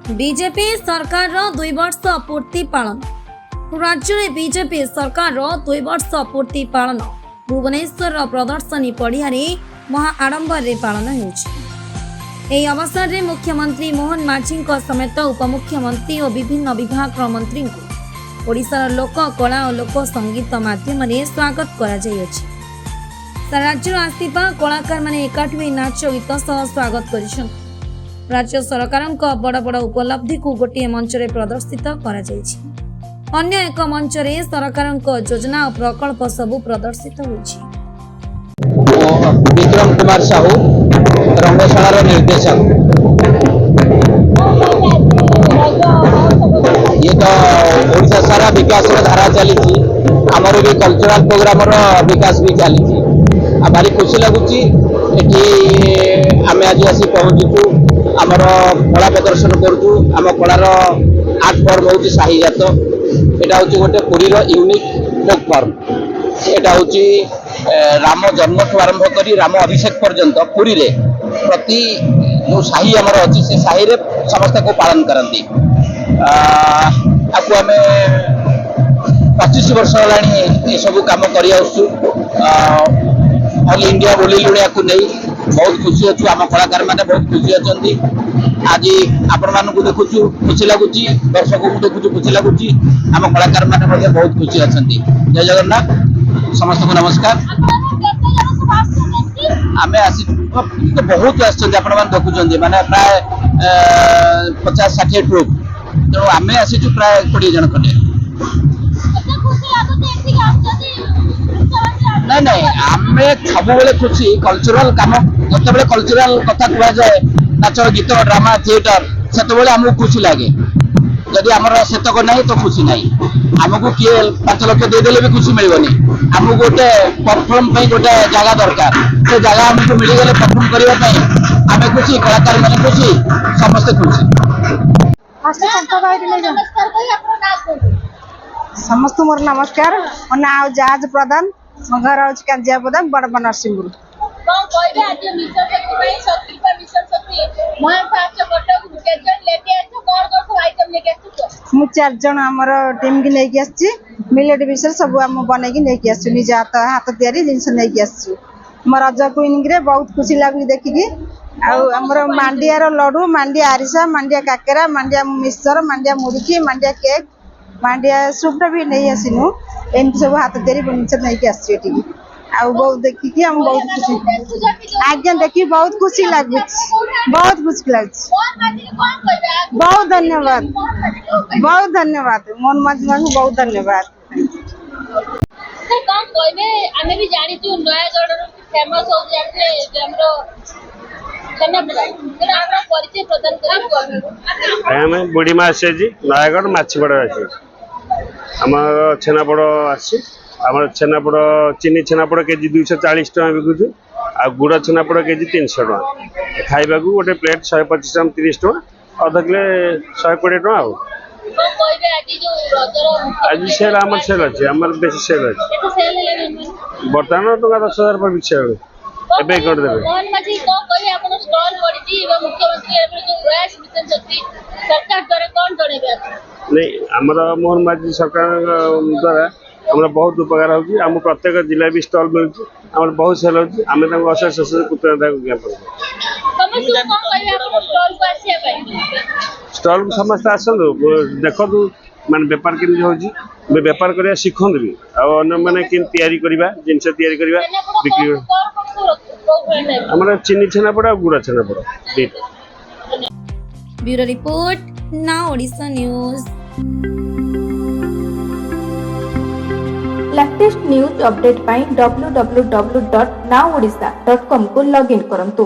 BJP सरकार 2 वर्ष पूर्ति पालन। राज्य में बीजेपी सरकार 2 वर्ष पूर्ति पालन भुवनेश्वर प्रदर्शनी पड़िया महा आडंबर पालन हो। अवसर में मुख्यमंत्री मोहन माझी समेत उपमुख्यमंत्री और विभिन्न विभाग मंत्री ओडिशार लोक कला और लोक संगीत माध्यम स्वागत कर राज्य आसवा कलाकार माने एकाठी होई नाच गीत सह स्वागत कर राज्य सरकार बड़ बड़ उपलब्धि को गोटे मंच रे प्रदर्शित कर अन्य एक मंच रे सरकार योजना और प्रकल्प सबू प्रदर्शित होछि। विक्रम कुमार साहू रंगशालार निर्देशक। ये तो ओडिशा सारा विकास धारा चली आमर भी कल्चरल प्रोग्राम विकास भी चली भारी खुशी लगुच। आम आज आसी पहुँचु आमर कला प्रदर्शन करुचु। आम कलार आर्ट फॉर्म हूँ शाही जात। यहाँ हूँ गोटे पुरी यूनिक फोक फॉर्म। यहाँ हूँ राम जन्म ठू आरंभ कर राम अभिषेक पर्यंत पुरी रे प्रति जो शाही आमर अच्छी से शाही रे समस्त को पालन करती। आपको आम 25 वर्ष है सब कम कर ऑल इंडिया बोली लुणिया को नहीं बहुत खुशी अच्छु। आम कलाकार मैंने बहुत खुशी अच्छा। आज आपण मानक देखु खुशी लगुच, दर्शक को देखु खुशी लगुच। आम कलाकार मैंने बहुत खुशी अच्छा। जय जगन्नाथ, समस्त को नमस्कार। आम आसी तो बहुत देखुं माने प्राय 50-60 ट्रुप तेणु आम आसी प्राय 20 जन खंडे। नहीं नहीं आम सब खुशी कल्चरल कम जो कल्चरल कथा कह जाए नाच गीत ड्रामा थिएटर से आमको खुशी लगे। जदि आम सेतक ना तो खुशी ना आमको किए 5 लाख देदेले भी खुशी मिलनी। आमको गोटे परफॉर्म गोटे जगह दरकार से जगह आमको मिलगले परफॉर्म करने आम खुशी कलाकार मैंने खुशी समस्ते खुशी। समस्त मोर नमस्कार। मो ना जहाज प्रधान मो घर हूँ काजिया प्रधान बड़बा नरसिंहपुर। मु 4 जन आमर टीम की नहीं आसी मिलेट विषय सब आम बनईकी नहीं आसु निज हाथ तैयारी जिनस नहीं आसु। मो रज क्वीन रे बहुत खुशी लगुच देखिकी। आमर मांडिया लड्डू मांडिया आरिसा मांडिया काकेरा मांडिया मिक्सचर मांडिया मुड़की मांडिया केक मांडिया सूपटा भी नहीं आसीनु एमती सब हाथ तैयारी जिनस नहीं आसु। बहुत देखिकी हम बहुत खुशी आज्ञा देखी बहुत खुशी लगुच बहुत खुशी लगुच। बहुत धन्यवाद मोहन माझी बहुत धन्यवाद। बुढ़ी माँ जी नयागढ़ माछीपड़ आम छेनापड़ आसी छेनापड़ चीनी छेनापड़ केजी 240 टका बिकुचु आ गुड़ छेनापड़ केजी 300 टका। खाइबा को गोटे प्लेट 125 ग्राम 30 टका अध किले 120 टका। आज सेल आम सेल अच्छे आम बेसी सेल अच्छे बर्तमान टका 10,000 पर सेल एबे कर देबे। नहीं आमर मोहन माझी सरकार द्वारा हमारा बहुत उपकार होगी। आम प्रत्येक जिला भी स्टॉल मिलूँ आम बहुत सेल होगी। आम अशेष अशेष कृतज्ञता ज्ञापन स्टॉल को समस्त आसतु देखु माने बेपार केमती हो बेपार करवा शिखु भी मैंने जिनस बिक्री आम चीनी छेनापड़ और गुड़ छेनापड़। Bureau report now Odisha news. Latest news update पाई www.nowodisha.com को लॉगिन करंतु।